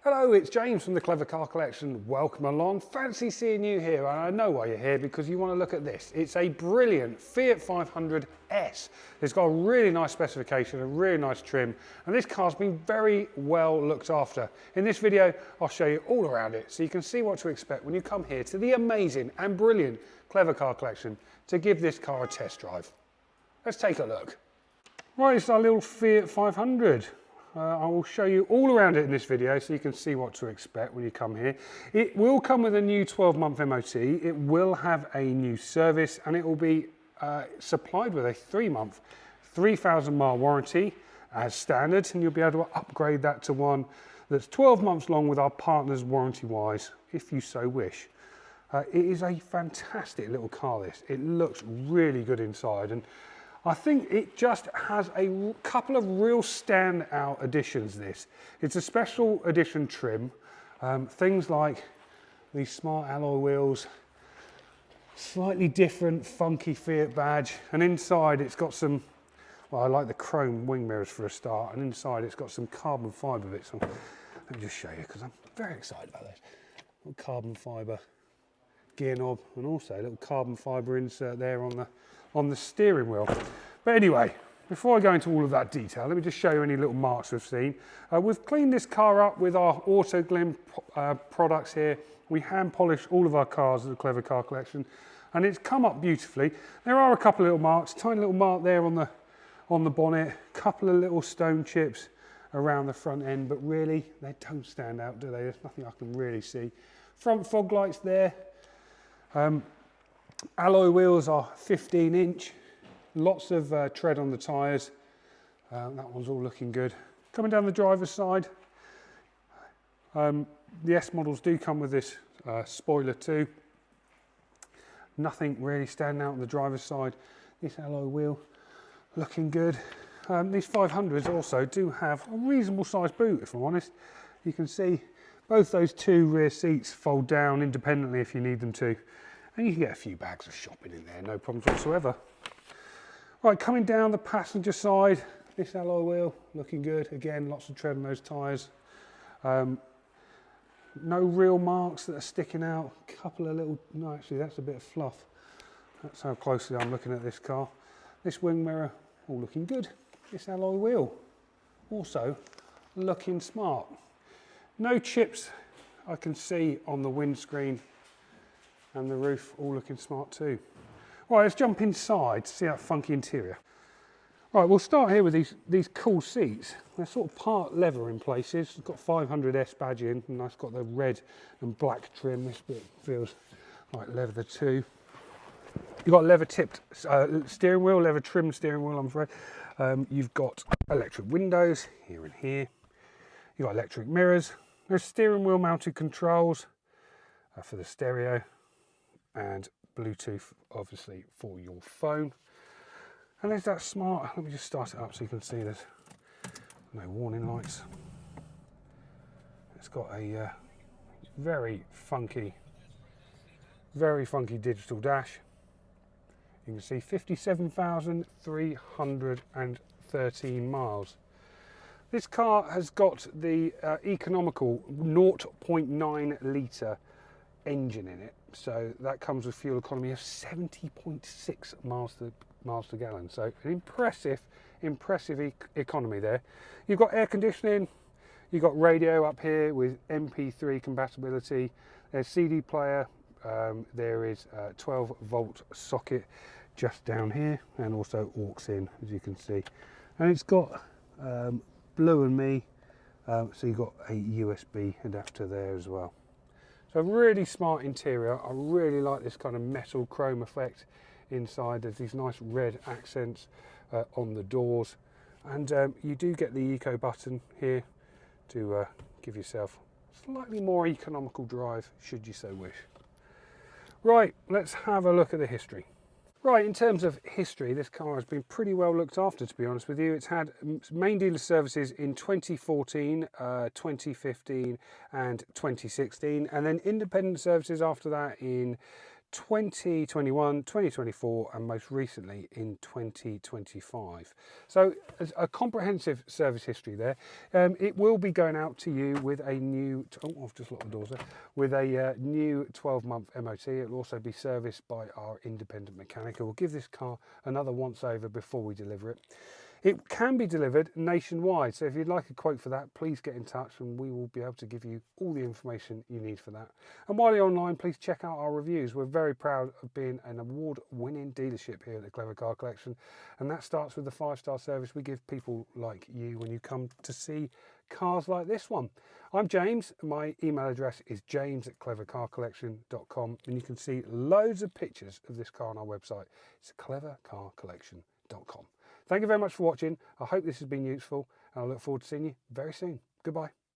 Hello, it's James from the Clever Car Collection. Welcome along. Fancy seeing you here, and I know why you're here because you want to look at this. It's a brilliant Fiat 500S. It's got a really nice specification, a really nice trim, and this car's been very well looked after. In this video, I'll show you all around it so you can see what to expect when you come here to the amazing and brilliant Clever Car Collection to give this car a test drive. Let's take a look. Right, it's our little Fiat 500. I will show you all around it in this video so you can see what to expect when you come here. It will come with a new 12-month MOT, it will have a new service, and it will be supplied with a 3-month, 3,000 mile warranty as standard, and you'll be able to upgrade that to one that's 12 months long with our partners warranty-wise, if you so wish. It is a fantastic little car, this. It looks really good inside, and I think it just has a couple of real standout additions, this. It's a special edition trim. Things like these smart alloy wheels, slightly different funky Fiat badge, and inside it's got some, well, I like the chrome wing mirrors for a start, and inside it's got some carbon fibre bits. Let me just show you because I'm very excited about this. Little carbon fibre gear knob, and also a little carbon fibre insert there on the steering wheel. But anyway, before I go into all of that detail, let me just show you any little marks we've seen. We've cleaned this car up with our Auto Glim products here. We hand polish all of our cars at the Clever Car Collection, and it's come up beautifully. There are a couple of little marks, tiny little mark there on the bonnet, couple of little stone chips around the front end, but really they don't stand out, do they? There's nothing I can really see. Front fog lights there. Alloy wheels are 15-inch, lots of tread on the tyres. That one's all looking good. Coming down the driver's side, the S models do come with this spoiler too. Nothing really standing out on the driver's side. This alloy wheel looking good. These 500s also do have a reasonable sized boot, if I'm honest. You can see both those two rear seats fold down independently if you need them to. And you can get a few bags of shopping in there, no problems whatsoever. Right, coming down the passenger side, this alloy wheel looking good. Again, lots of tread on those tyres. No real marks that are sticking out. Couple of little, no, actually that's a bit of fluff. That's how closely I'm looking at this car. This wing mirror, all looking good. This alloy wheel, also looking smart. No chips I can see on the windscreen, and the roof all looking smart too. Right, let's jump inside to see that funky interior. Right, we'll start here with these cool seats. They're sort of part leather in places. It's got 500S badge in, and that's got the red and black trim. This bit feels like leather too. You've got leather tipped steering wheel, leather trimmed steering wheel, I'm afraid. You've got electric windows here and here. You've got electric mirrors. There's steering wheel mounted controls for the stereo, and Bluetooth obviously for your phone. And there's that smart, let me just start it up so you can see there's no warning lights. It's got a very funky digital dash. You can see 57,313 miles. This car has got the economical 0.9 litre engine in it, so that comes with fuel economy of 70.6 miles to gallon. So an impressive economy there. You've got air conditioning, you've got radio up here with MP3 compatibility. There's CD player. There is a 12-volt socket just down here, and also aux in, as you can see. And it's got Blue and Me, so you've got a USB adapter there as well. So a really smart interior. I really like this kind of metal chrome effect inside. There's these nice red accents on the doors, and you do get the eco button here to give yourself slightly more economical drive should you so wish. Right, let's have a look at the history. Right, in terms of history, this car has been pretty well looked after, to be honest with you. It's had main dealer services in 2014, 2015 and 2016, and then independent services after that in 2021, 2024 and most recently in 2025. So a comprehensive service history there. It will be going out to you with a new, oh, I've just locked the doors there, with a new 12-month MOT. It will also be serviced by our independent mechanic who will give this car another once over before we deliver it. It can be delivered nationwide, so if you'd like a quote for that, please get in touch and we will be able to give you all the information you need for that. And while you're online, please check out our reviews. We're very proud of being an award-winning dealership here at the Clever Car Collection, and that starts with the 5-star service we give people like you when you come to see cars like this one. I'm James. My email address is james@clevercarcollection.com, and you can see loads of pictures of this car on our website. It's clevercarcollection.com. Thank you very much for watching. I hope this has been useful, and I look forward to seeing you very soon. Goodbye.